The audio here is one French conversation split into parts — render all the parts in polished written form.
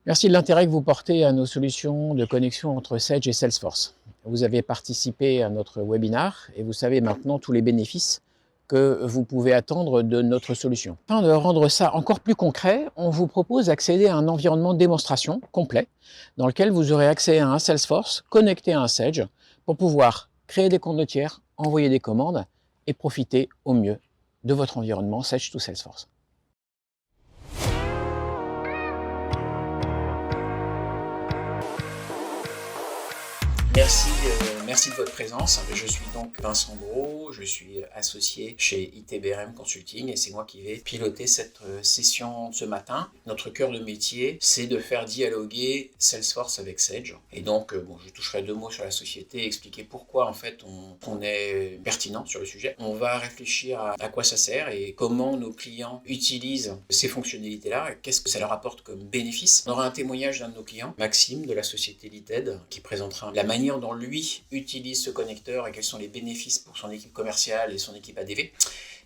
Merci de l'intérêt que vous portez à nos solutions de connexion entre Sage et Salesforce. Vous avez participé à notre webinaire et vous savez maintenant tous les bénéfices que vous pouvez attendre de notre solution. Afin de rendre ça encore plus concret, on vous propose d'accéder à un environnement de démonstration complet dans lequel vous aurez accès à un Salesforce connecté à un Sage pour pouvoir créer des comptes de tiers, envoyer des commandes et profiter au mieux de votre environnement Sage to Salesforce. Merci de votre présence. Je suis donc Vincent Brault, je suis associé chez ITBRM Consulting et c'est moi qui vais piloter cette session ce matin. Notre cœur de métier, c'est de faire dialoguer Salesforce avec Sage. Et donc, je toucherai 2 mots sur la société, expliquer pourquoi en fait on est pertinent sur le sujet. On va réfléchir à quoi ça sert et comment nos clients utilisent ces fonctionnalités-là, qu'est-ce que ça leur apporte comme bénéfice. On aura un témoignage d'un de nos clients, Maxime de la société Lited, qui présentera la manière dont lui utilise ce connecteur et quels sont les bénéfices pour son équipe commerciale et son équipe ADV.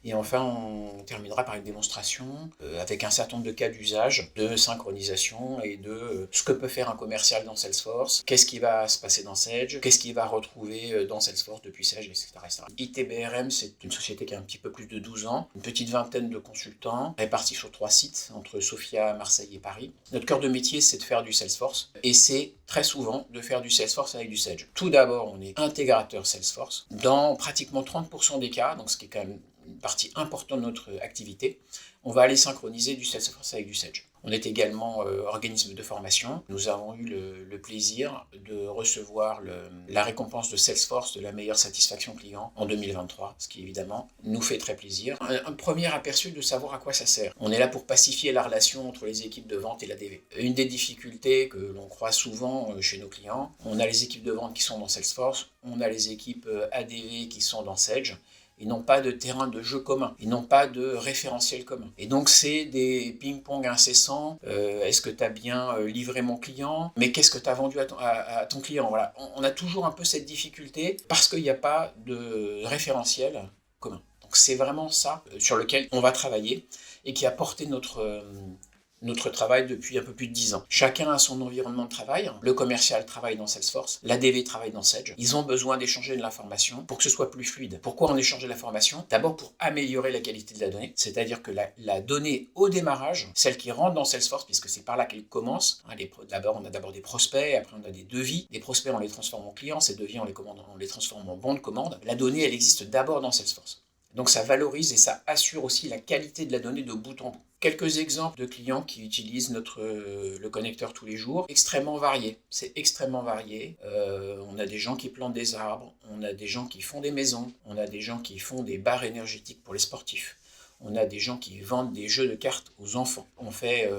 Et enfin, on terminera par une démonstration avec un certain nombre de cas d'usage, de synchronisation et de ce que peut faire un commercial dans Salesforce, qu'est-ce qui va se passer dans Sage, qu'est-ce qu'il va retrouver dans Salesforce depuis Sage, etc. ITBRM, c'est une société qui a un petit peu plus de 12 ans, une petite vingtaine de consultants, répartis sur 3 sites, entre Sofia, Marseille et Paris. Notre cœur de métier, c'est de faire du Salesforce, et c'est très souvent de faire du Salesforce avec du Sage. Tout d'abord, on est intégrateur Salesforce, dans pratiquement 30% des cas, donc ce qui est quand même une partie importante de notre activité, on va aller synchroniser du Salesforce avec du Sage. On est également organisme de formation. Nous avons eu le plaisir de recevoir la récompense de Salesforce de la meilleure satisfaction client en 2023, ce qui évidemment nous fait très plaisir. Un premier aperçu de savoir à quoi ça sert. On est là pour pacifier la relation entre les équipes de vente et l'ADV. Une des difficultés que l'on croit souvent chez nos clients, on a les équipes de vente qui sont dans Salesforce, on a les équipes ADV qui sont dans Sage. Ils n'ont pas de terrain de jeu commun, ils n'ont pas de référentiel commun. Et donc c'est des ping-pong incessants. Est-ce que tu as bien livré mon client? Mais qu'est-ce que tu as vendu à ton client? Voilà. On a toujours un peu cette difficulté parce qu'il n'y a pas de référentiel commun. Donc c'est vraiment ça sur lequel on va travailler et qui a porté notre travail depuis un peu plus de 10 ans. Chacun a son environnement de travail. Le commercial travaille dans Salesforce, l'ADV travaille dans Sage. Ils ont besoin d'échanger de l'information pour que ce soit plus fluide. Pourquoi on échange de l'information? D'abord pour améliorer la qualité de la donnée, c'est-à-dire que la donnée au démarrage, celle qui rentre dans Salesforce, puisque c'est par là qu'elle commence, on a d'abord des prospects, après on a des devis. Les prospects, on les transforme en clients, ces devis, on les transforme en bons de commande. La donnée, elle existe d'abord dans Salesforce. Donc ça valorise et ça assure aussi la qualité de la donnée de bout en bout. Quelques exemples de clients qui utilisent le connecteur tous les jours, extrêmement variés. C'est extrêmement varié. On a des gens qui plantent des arbres, on a des gens qui font des maisons, on a des gens qui font des bars énergétiques pour les sportifs, on a des gens qui vendent des jeux de cartes aux enfants, on fait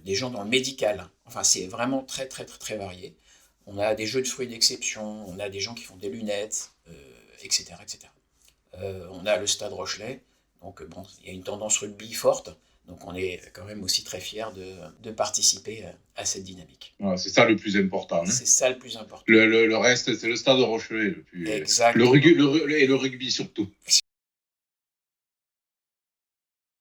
des gens dans le médical. Enfin, c'est vraiment très très très très varié. On a des jeux de fruits d'exception, on a des gens qui font des lunettes, etc., etc. On a le Stade Rochelet, donc il y a une tendance rugby forte, donc on est quand même aussi très fiers de participer à cette dynamique. Voilà, c'est ça le plus important. Hein. C'est ça le plus important. Le reste, c'est le Stade Rochelet le plus. Exactement. Et le rugby surtout.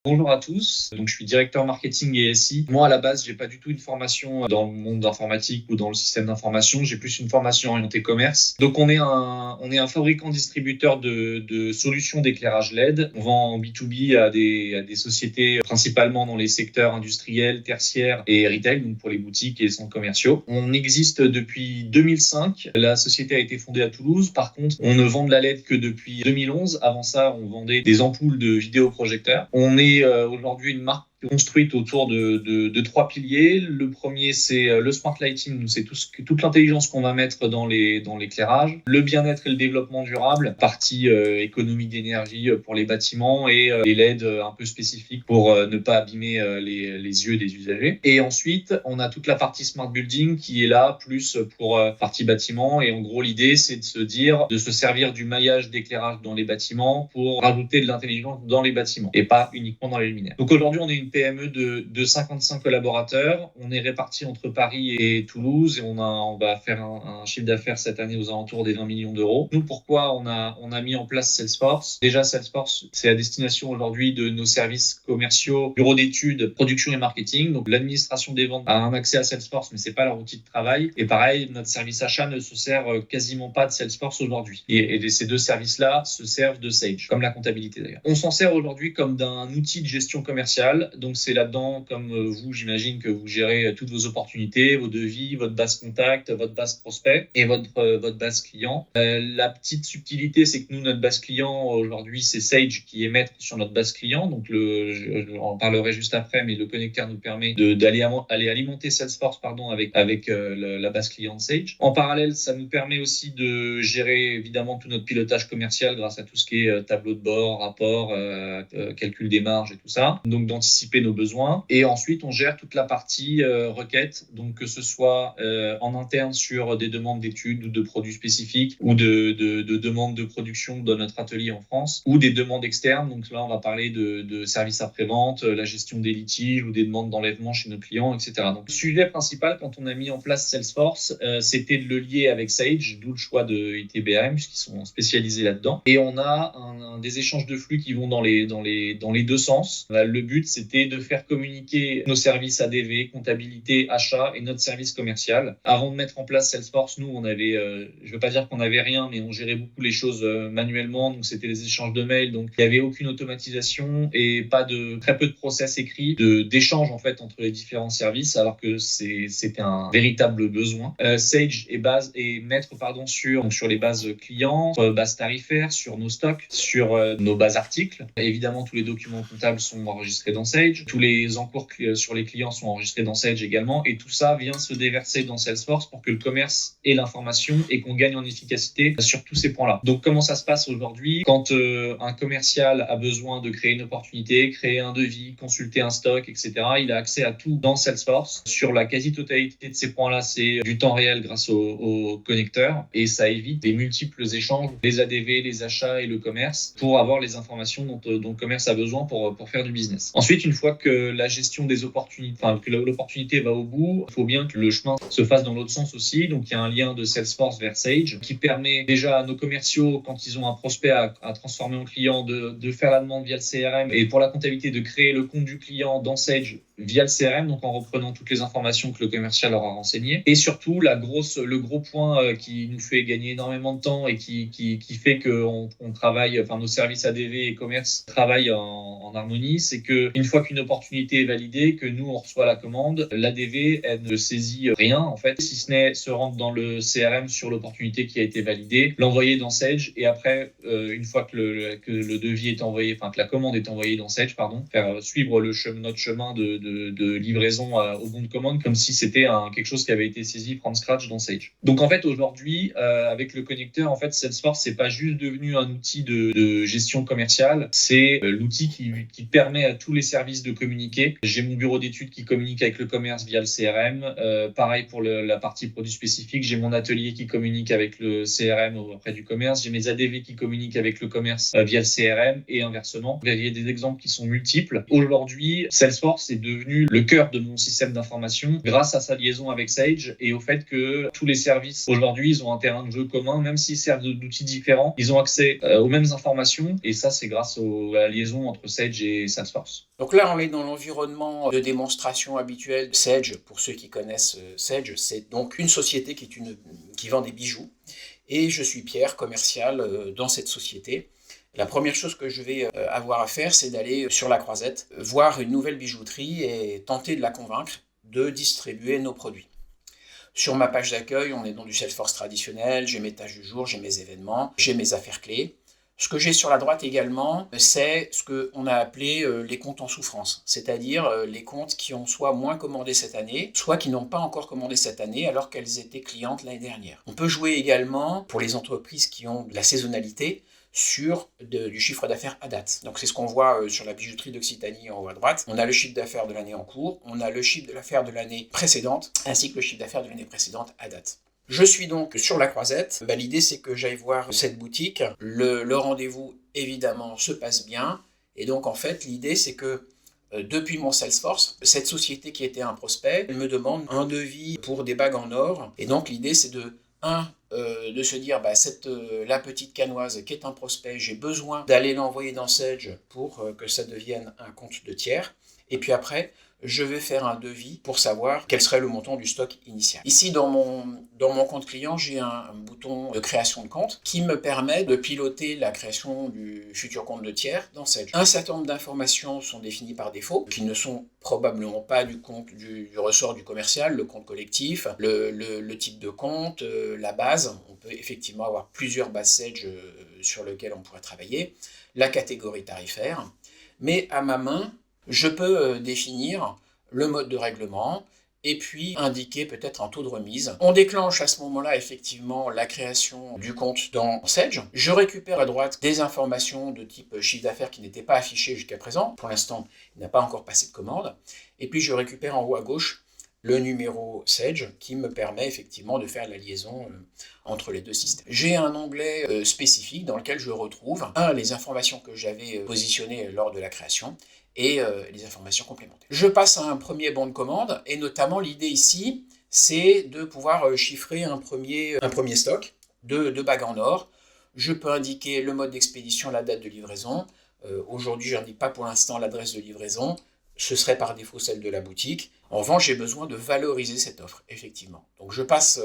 Bonjour à tous, donc je suis directeur marketing et SI. Moi à la base, j'ai pas du tout une formation dans le monde d'informatique ou dans le système d'information, j'ai plus une formation orientée commerce. Donc on est un fabricant distributeur de solutions d'éclairage LED. On vend en B2B à des sociétés principalement dans les secteurs industriels, tertiaires et retail, donc pour les boutiques et les centres commerciaux. On existe depuis 2005. La société a été fondée à Toulouse. Par contre, on ne vend de la LED que depuis 2011. Avant ça, on vendait des ampoules de vidéoprojecteurs. On est aujourd'hui une marque construite autour de 3 piliers. Le premier, c'est le smart lighting, c'est toute l'intelligence qu'on va mettre dans l'éclairage, le bien-être et le développement durable, partie économie d'énergie pour les bâtiments et les LED un peu spécifiques pour ne pas abîmer les yeux des usagers. Et ensuite, on a toute la partie smart building qui est là plus pour partie bâtiment. Et en gros, l'idée, c'est de se servir du maillage d'éclairage dans les bâtiments pour rajouter de l'intelligence dans les bâtiments et pas uniquement dans les luminaires. Donc aujourd'hui, on est une PME de 55 collaborateurs. On est répartis entre Paris et Toulouse et on va faire un chiffre d'affaires cette année aux alentours des 20 millions d'euros. Nous, pourquoi on a mis en place Salesforce? Déjà, Salesforce, c'est à destination aujourd'hui de nos services commerciaux, bureaux d'études, production et marketing. Donc, l'administration des ventes a un accès à Salesforce, mais c'est pas leur outil de travail. Et pareil, notre service achat ne se sert quasiment pas de Salesforce aujourd'hui. Et ces deux services-là se servent de Sage, comme la comptabilité d'ailleurs. On s'en sert aujourd'hui comme d'un outil de gestion commerciale. Donc, c'est là-dedans, comme vous, j'imagine que vous gérez toutes vos opportunités, vos devis, votre base contact, votre base prospect et votre base client. La petite subtilité, c'est que nous, notre base client aujourd'hui, c'est Sage qui est maître sur notre base client. Donc, j'en parlerai juste après, mais le connecteur nous permet d'aller alimenter Salesforce avec la base client de Sage. En parallèle, ça nous permet aussi de gérer évidemment tout notre pilotage commercial grâce à tout ce qui est tableau de bord, rapport, calcul des marges et tout ça. Donc, d'anticiper nos besoins. Et ensuite, on gère toute la partie requête. Donc, que ce soit en interne sur des demandes d'études ou de produits spécifiques ou de demandes de production dans notre atelier en France ou des demandes externes. Donc là, on va parler de services après-vente, la gestion des litiges ou des demandes d'enlèvement chez nos clients, etc. Donc, le sujet principal quand on a mis en place Salesforce, c'était de le lier avec Sage, d'où le choix de ITBM puisqu'ils sont spécialisés là-dedans. Et on a des échanges de flux qui vont dans les deux sens. Le but, c'était de faire communiquer nos services ADV, comptabilité, achat et notre service commercial. Avant de mettre en place Salesforce, nous, on avait, je veux pas dire qu'on avait rien, mais on gérait beaucoup les choses manuellement. Donc, c'était des échanges de mails. Donc, il y avait aucune automatisation et très peu de process écrits d'échange, en fait, entre les différents services, alors que c'était un véritable besoin. Sage est maître, sur les bases clients, bases tarifaires, sur nos stocks, sur nos bases articles. Évidemment, tous les documents comptables sont enregistrés dans Sage. Tous les encours sur les clients sont enregistrés dans Sage également. Et tout ça vient se déverser dans Salesforce pour que le commerce ait l'information et qu'on gagne en efficacité sur tous ces points-là. Donc, comment ça se passe aujourd'hui? Quand un commercial a besoin de créer une opportunité, créer un devis, consulter un stock, etc., il a accès à tout dans Salesforce. Sur la quasi-totalité de ces points-là, c'est du temps réel grâce au connecteur et ça évite des multiples échanges, les ADV, les achats et le commerce pour avoir les informations dont le commerce a besoin pour faire du business. Ensuite, une fois que la gestion des opportunités, que l'opportunité va au bout, il faut bien que le chemin se fasse dans l'autre sens aussi. Donc, il y a un lien de Salesforce vers Sage qui permet déjà à nos commerciaux, quand ils ont un prospect à transformer en client, de faire la demande via le CRM et pour la comptabilité, de créer le compte du client dans Sage via le CRM, donc en reprenant toutes les informations que le commercial leur a renseignées. Et surtout, le gros point qui nous fait gagner énormément de temps et qui fait qu'on travaille, nos services ADV et commerce travaillent en harmonie, c'est que une fois qu'une opportunité est validée, que nous on reçoit la commande, l'ADV elle ne saisit rien en fait, si ce n'est se rendre dans le CRM sur l'opportunité qui a été validée, l'envoyer dans Sage et après une fois que le devis est envoyé, que la commande est envoyée dans Sage, faire suivre notre chemin de livraison au bon de commande comme si c'était quelque chose qui avait été saisi from scratch dans Sage. Donc en fait aujourd'hui avec le connecteur, en fait Salesforce c'est pas juste devenu un outil de gestion commerciale, c'est l'outil qui permet à tous les services de communiquer. J'ai mon bureau d'études qui communique avec le commerce via le CRM, pareil pour la partie produit spécifique, j'ai mon atelier qui communique avec le CRM auprès du commerce, j'ai mes ADV qui communiquent avec le commerce via le CRM et inversement. Il y a des exemples qui sont multiples. Aujourd'hui, Salesforce est devenu le cœur de mon système d'information grâce à sa liaison avec Sage et au fait que tous les services aujourd'hui, ils ont un terrain de jeu commun, même s'ils servent d'outils différents, ils ont accès aux mêmes informations et ça, c'est grâce à la liaison entre Sage et Salesforce. Donc là, on est dans l'environnement de démonstration habituel de Sage. Pour ceux qui connaissent Sage, c'est donc une société qui vend des bijoux et je suis Pierre, commercial dans cette société. La première chose que je vais avoir à faire, c'est d'aller sur la Croisette, voir une nouvelle bijouterie et tenter de la convaincre de distribuer nos produits. Sur ma page d'accueil, on est dans du Salesforce traditionnel, j'ai mes tâches du jour, j'ai mes événements, j'ai mes affaires clés. Ce que j'ai sur la droite également, c'est ce qu'on a appelé les comptes en souffrance, c'est-à-dire les comptes qui ont soit moins commandé cette année, soit qui n'ont pas encore commandé cette année alors qu'elles étaient clientes l'année dernière. On peut jouer également, pour les entreprises qui ont de la saisonnalité, sur du chiffre d'affaires à date. Donc c'est ce qu'on voit sur la bijouterie d'Occitanie en haut à droite. On a le chiffre d'affaires de l'année en cours, on a le chiffre d'affaires de l'année précédente, ainsi que le chiffre d'affaires de l'année précédente à date. Je suis donc sur la Croisette. L'idée c'est que j'aille voir cette boutique. Le rendez-vous évidemment se passe bien. Et donc en fait l'idée c'est que depuis mon Salesforce, cette société qui était un prospect, elle me demande un devis pour des bagues en or. Et donc l'idée c'est de se dire la petite canoise qui est un prospect, j'ai besoin d'aller l'envoyer dans Sage pour que ça devienne un compte de tiers. Et puis après, je vais faire un devis pour savoir quel serait le montant du stock initial. Ici, dans mon compte client, j'ai un bouton de création de compte qui me permet de piloter la création du futur compte de tiers dans Sage. Un certain nombre d'informations sont définies par défaut, qui ne sont probablement pas du ressort du commercial, le compte collectif, le type de compte, la base. On peut effectivement avoir plusieurs bases Sage sur lesquelles on pourrait travailler, la catégorie tarifaire, mais à ma main, je peux définir le mode de règlement et puis indiquer peut-être un taux de remise. On déclenche à ce moment-là effectivement la création du compte dans Sage. Je récupère à droite des informations de type chiffre d'affaires qui n'étaient pas affichées jusqu'à présent. Pour l'instant, il n'a pas encore passé de commande. Et puis je récupère en haut à gauche le numéro Sage qui me permet effectivement de faire la liaison entre les deux systèmes. J'ai un onglet spécifique dans lequel je retrouve les informations que j'avais positionnées lors de la création et les informations complémentaires. Je passe à un premier bon de commande et notamment l'idée ici c'est de pouvoir chiffrer un premier stock de bagues en or. Je peux indiquer le mode d'expédition, la date de livraison. Aujourd'hui je n'indique pas pour l'instant l'adresse de livraison. Ce serait par défaut celle de la boutique. En revanche, j'ai besoin de valoriser cette offre, effectivement. Donc je passe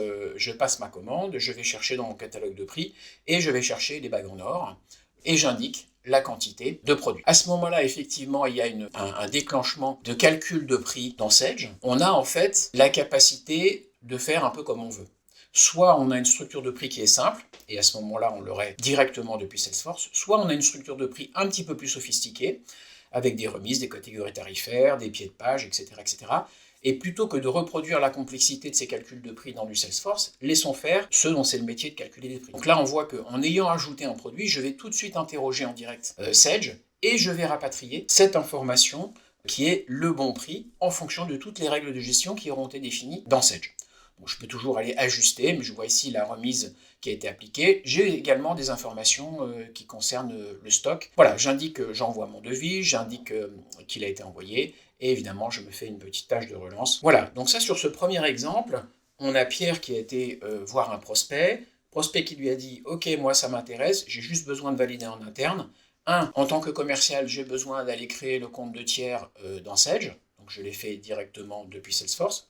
ma commande, je vais chercher dans mon catalogue de prix et je vais chercher les bagues en or et j'indique la quantité de produits. À ce moment-là, effectivement, il y a un déclenchement de calcul de prix dans Sage. On a en fait la capacité de faire un peu comme on veut. Soit on a une structure de prix qui est simple, et à ce moment-là, on l'aurait directement depuis Salesforce, soit on a une structure de prix un petit peu plus sophistiquée, avec des remises, des catégories tarifaires, des pieds de page, etc., etc. Et plutôt que de reproduire la complexité de ces calculs de prix dans du Salesforce, laissons faire ceux dont c'est le métier de calculer des prix. Donc là, on voit qu'en ayant ajouté un produit, je vais tout de suite interroger en direct Sage, et je vais rapatrier cette information qui est le bon prix en fonction de toutes les règles de gestion qui auront été définies dans Sage. Bon, je peux toujours aller ajuster, mais je vois ici la remise qui a été appliquée. J'ai également des informations qui concernent le stock. Voilà, j'indique que j'envoie mon devis, j'indique qu'il a été envoyé, et évidemment, je me fais une petite tâche de relance. Voilà, donc ça, sur ce premier exemple, on a Pierre qui a été voir un prospect qui lui a dit « Ok, moi, ça m'intéresse, j'ai juste besoin de valider en interne. En tant que commercial, j'ai besoin d'aller créer le compte de tiers dans Sage. » Donc, je l'ai fait directement depuis Salesforce.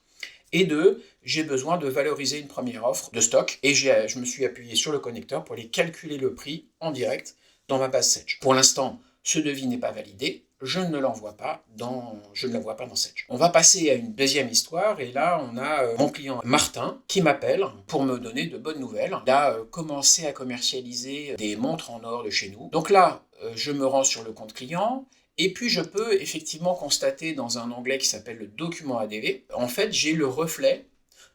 Et 2, j'ai besoin de valoriser une première offre de stock et je me suis appuyé sur le connecteur pour aller calculer le prix en direct dans ma base Sage. Pour l'instant, ce devis n'est pas validé, je ne l'envoie pas dans Sage. On va passer à une deuxième histoire et là, on a mon client Martin qui m'appelle pour me donner de bonnes nouvelles. Il a commencé à commercialiser des montres en or de chez nous. Donc là, je me rends sur le compte client. Et puis je peux effectivement constater dans un onglet qui s'appelle le document ADV, en fait j'ai le reflet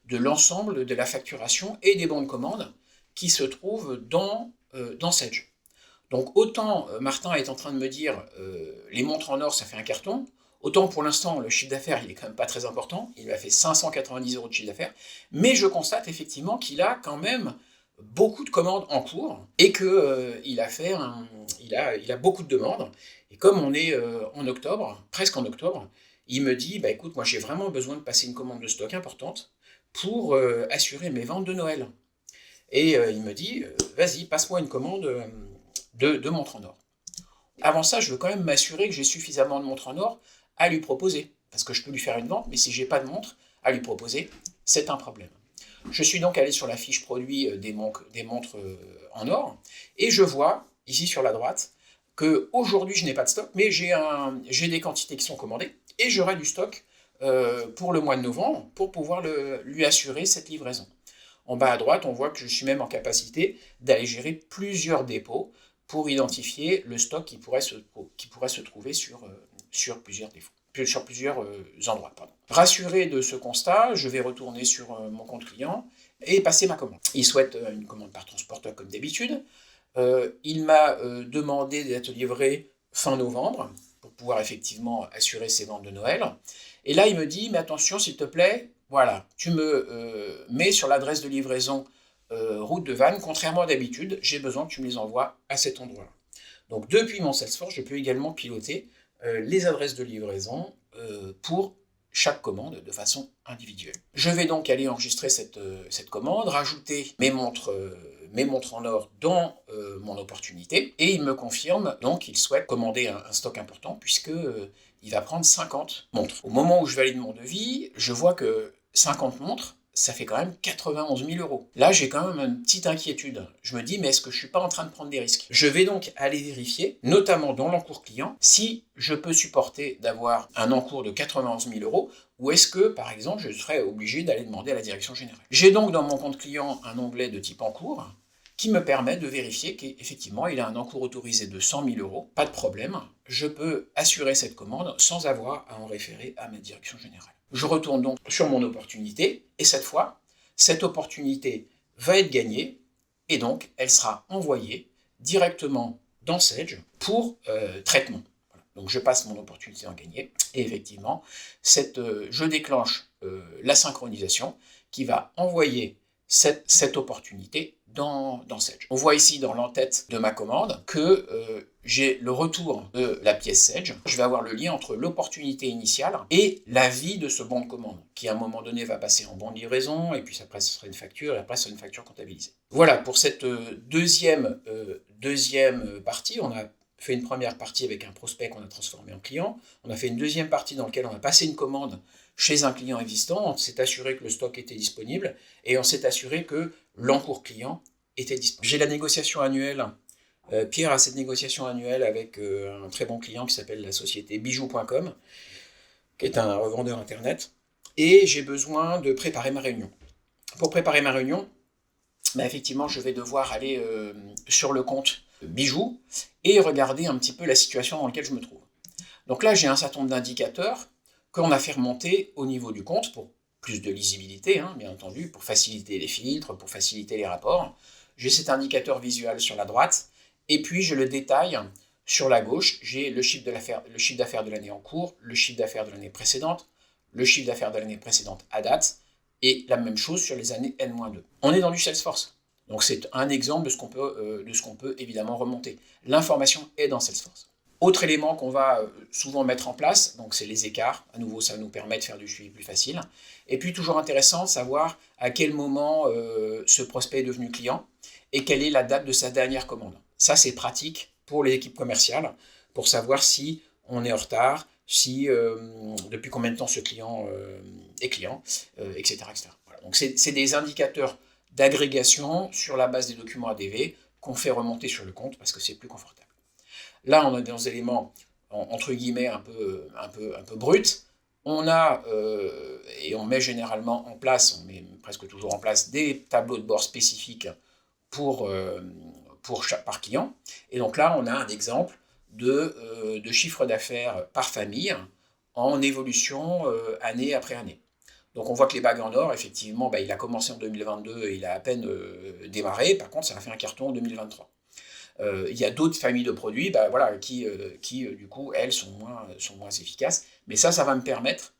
de l'ensemble de la facturation et des bons de commande qui se trouvent dans Sage. Donc autant Martin est en train de me dire les montres en or ça fait un carton, autant pour l'instant le chiffre d'affaires il est quand même pas très important, il a fait 590 € de chiffre d'affaires, mais je constate effectivement qu'il a quand même beaucoup de commandes en cours et qu'il a beaucoup de demandes. Et comme on est en octobre, presque en octobre, il me dit « Écoute, moi j'ai vraiment besoin de passer une commande de stock importante pour assurer mes ventes de Noël. » Et il me dit « Vas-y, passe-moi une commande de montres en or. » Avant ça, je veux quand même m'assurer que j'ai suffisamment de montres en or à lui proposer. Parce que je peux lui faire une vente, mais si j'ai pas de montre à lui proposer, c'est un problème. Je suis donc allé sur la fiche produit des montres en or, et je vois, ici sur la droite, qu'aujourd'hui je n'ai pas de stock, mais j'ai des quantités qui sont commandées, et j'aurai du stock pour le mois de novembre, pour pouvoir lui assurer cette livraison. En bas à droite, on voit que je suis même en capacité d'aller gérer plusieurs dépôts pour identifier le stock qui pourrait se trouver sur plusieurs endroits. Rassuré de ce constat, je vais retourner sur mon compte client et passer ma commande. Il souhaite une commande par transporteur comme d'habitude. Il m'a demandé d'être livré fin novembre pour pouvoir effectivement assurer ses ventes de Noël. Et là, il me dit, mais attention, s'il te plaît, voilà, tu me mets sur l'adresse de livraison route de Vannes, contrairement à d'habitude, j'ai besoin que tu me les envoies à cet endroit-là. Donc, depuis mon Salesforce, je peux également piloter les adresses de livraison pour chaque commande de façon individuelle. Je vais donc aller enregistrer cette commande, rajouter mes montres en or dans mon opportunité, et il me confirme donc qu'il souhaite commander un stock important puisque il va prendre 50 montres. Au moment où je valide mon devis, je vois que 50 montres, ça fait quand même 91 000 euros. Là, j'ai quand même une petite inquiétude. Je me dis, mais est-ce que je ne suis pas en train de prendre des risques? Je vais donc aller vérifier, notamment dans l'encours client, si je peux supporter d'avoir un encours de 91 000 euros, ou est-ce que, par exemple, je serais obligé d'aller demander à la direction générale. J'ai donc dans mon compte client un onglet de type encours, qui me permet de vérifier qu'effectivement, il a un encours autorisé de 100 000 euros. Pas de problème, je peux assurer cette commande sans avoir à en référer à ma direction générale. Je retourne donc sur mon opportunité, et cette fois, cette opportunité va être gagnée, et donc elle sera envoyée directement dans Sage pour traitement. Voilà. Donc je passe mon opportunité en gagné, et effectivement, je déclenche la synchronisation qui va envoyer cette opportunité dans Sage. On voit ici dans l'entête de ma commande que j'ai le retour de la pièce Sage. Je vais avoir le lien entre l'opportunité initiale et la vie de ce bon de commande, qui à un moment donné va passer en bon de livraison, et puis après ce sera une facture, et après ce sera une facture comptabilisée. Voilà, pour cette deuxième partie, on a fait une première partie avec un prospect qu'on a transformé en client. On a fait une deuxième partie dans laquelle on a passé une commande chez un client existant, on s'est assuré que le stock était disponible, et on s'est assuré que l'encours client était disponible. J'ai la négociation annuelle. Pierre a cette négociation annuelle avec un très bon client qui s'appelle la société bijoux.com, qui est un revendeur internet, et j'ai besoin de préparer ma réunion. Pour préparer ma réunion, effectivement, je vais devoir aller sur le compte bijoux et regarder un petit peu la situation dans laquelle je me trouve. Donc là, j'ai un certain nombre d'indicateurs qu'on a fait remonter au niveau du compte pour plus de lisibilité, bien entendu, pour faciliter les filtres, pour faciliter les rapports. J'ai cet indicateur visuel sur la droite, et puis je le détaille sur la gauche. J'ai le chiffre d'affaires de l'année en cours, le chiffre d'affaires de l'année précédente, le chiffre d'affaires de l'année précédente à date, et la même chose sur les années N-2. On est dans du Salesforce, donc c'est un exemple de ce qu'on peut évidemment remonter. L'information est dans Salesforce. Autre élément qu'on va souvent mettre en place, donc c'est les écarts. À nouveau, ça nous permet de faire du suivi plus facile. Et puis, toujours intéressant de savoir à quel moment ce prospect est devenu client et quelle est la date de sa dernière commande. Ça, c'est pratique pour les équipes commerciales, pour savoir si on est en retard, si depuis combien de temps ce client est client, etc. etc. Voilà. Donc, c'est des indicateurs d'agrégation sur la base des documents ADV qu'on fait remonter sur le compte parce que c'est plus confortable. Là, on a des éléments, entre guillemets, un peu bruts. On a, et on met généralement en place, on met presque toujours en place, des tableaux de bord spécifiques par client. Et donc là, on a un exemple de chiffre d'affaires par famille en évolution année après année. Donc on voit que les bagues en or, effectivement, il a commencé en 2022 et il a à peine démarré. Par contre, ça a fait un carton en 2023. Il y a d'autres familles de produits qui du coup, elles, sont moins efficaces. Mais ça va me permettre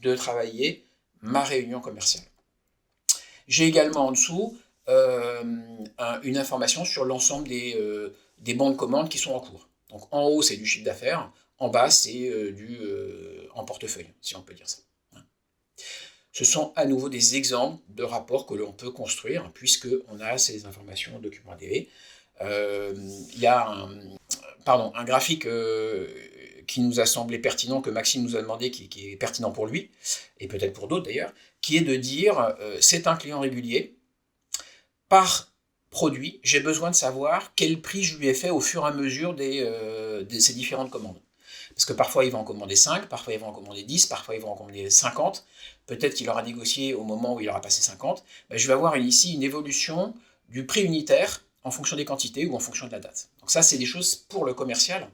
de travailler ma réunion commerciale. J'ai également en dessous une information sur l'ensemble des bons de commande qui sont en cours. Donc en haut, c'est du chiffre d'affaires. En bas, c'est en portefeuille, si on peut dire ça. Ce sont à nouveau des exemples de rapports que l'on peut construire puisqu'on a ces informations en document ADV. Il y a un graphique qui nous a semblé pertinent, que Maxime nous a demandé, qui est pertinent pour lui, et peut-être pour d'autres d'ailleurs, qui est de dire, c'est un client régulier, par produit, j'ai besoin de savoir quel prix je lui ai fait au fur et à mesure de ces différentes commandes. Parce que parfois il va en commander 5, parfois il va en commander 10, parfois il va en commander 50, peut-être qu'il aura négocié au moment où il aura passé 50, je vais avoir ici une évolution du prix unitaire en fonction des quantités ou en fonction de la date. Donc ça, c'est des choses pour le commercial.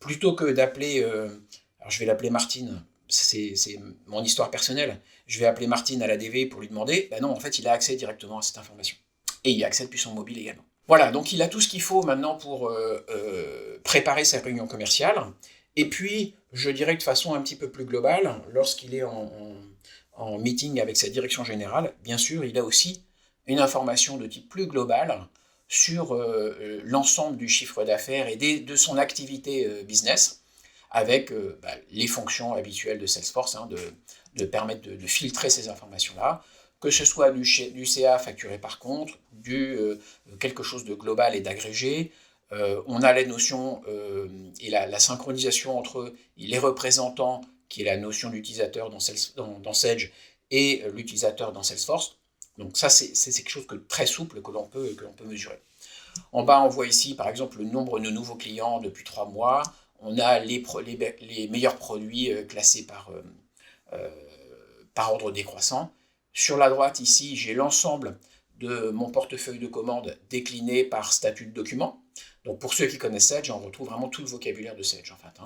Plutôt que d'appeler, alors je vais l'appeler Martine, c'est mon histoire personnelle, je vais appeler Martine à la DV pour lui demander, non, en fait, il a accès directement à cette information. Et il y a accès depuis son mobile également. Voilà, donc il a tout ce qu'il faut maintenant pour préparer sa réunion commerciale. Et puis, je dirais que de façon un petit peu plus globale, lorsqu'il est en meeting avec sa direction générale, bien sûr, il a aussi une information de type plus global sur l'ensemble du chiffre d'affaires et de son activité business, avec les fonctions habituelles de Salesforce, de permettre de filtrer ces informations-là, que ce soit du CA facturé par compte, quelque chose de global et d'agrégé. On a les notions et la synchronisation entre les représentants, qui est la notion d'utilisateur dans Sage, et l'utilisateur dans Salesforce. Donc ça, c'est quelque chose de très souple que l'on peut mesurer. En bas, on voit ici, par exemple, le nombre de nouveaux clients depuis 3 mois. On a les meilleurs produits classés par ordre décroissant. Sur la droite, ici, j'ai l'ensemble de mon portefeuille de commandes décliné par statut de document. Donc pour ceux qui connaissent Sage, on retrouve vraiment tout le vocabulaire de Sage, en fait.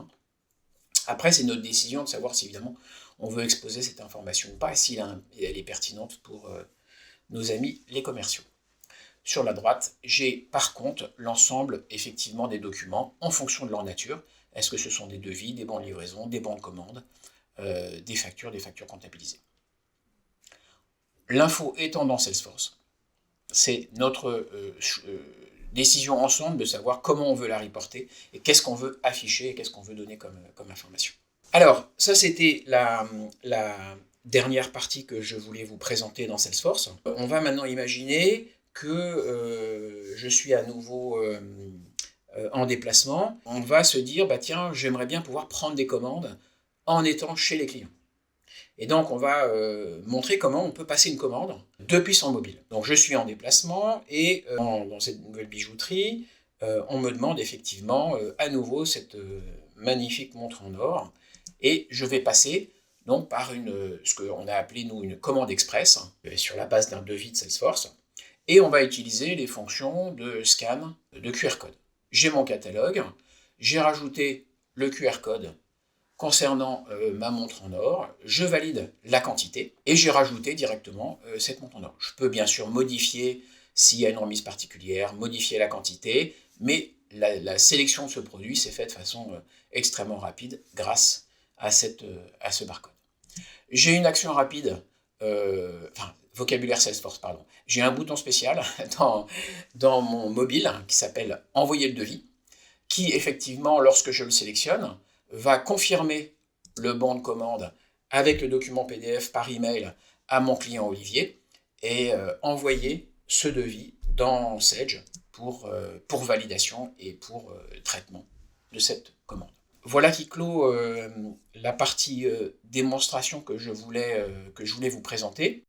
Après, c'est notre décision de savoir si, évidemment, on veut exposer cette information ou pas, et si elle est pertinente pour nos amis les commerciaux. Sur la droite, j'ai par contre l'ensemble, effectivement, des documents en fonction de leur nature. Est-ce que ce sont des devis, des bons de livraison, des bons de commande, des factures comptabilisées. L'info étant dans Salesforce, c'est notre décision ensemble de savoir comment on veut la reporter et qu'est-ce qu'on veut afficher et qu'est-ce qu'on veut donner comme information. Alors, ça c'était la dernière partie que je voulais vous présenter dans Salesforce. On va maintenant imaginer que je suis à nouveau en déplacement. On va se dire, tiens, j'aimerais bien pouvoir prendre des commandes en étant chez les clients. Et donc, on va montrer comment on peut passer une commande depuis son mobile. Donc, je suis en déplacement et dans cette nouvelle bijouterie, on me demande effectivement à nouveau cette magnifique montre en or. Et je vais passer donc par ce qu'on a appelé, nous, une commande express sur la base d'un devis de Salesforce. Et on va utiliser les fonctions de scan de QR code. J'ai mon catalogue, j'ai rajouté le QR code concernant ma montre en or, je valide la quantité et j'ai rajouté directement cette montre en or. Je peux bien sûr modifier s'il y a une remise particulière, modifier la quantité, mais la sélection de ce produit s'est faite de façon extrêmement rapide grâce à ce barcode. J'ai une action rapide, vocabulaire Salesforce, pardon. J'ai un bouton spécial dans mon mobile qui s'appelle « Envoyer le devis », qui effectivement, lorsque je le sélectionne, va confirmer le bon de commande avec le document PDF par email à mon client Olivier et envoyer ce devis dans Sage pour validation et pour traitement de cette commande. Voilà qui clôt la partie démonstration que je voulais vous présenter.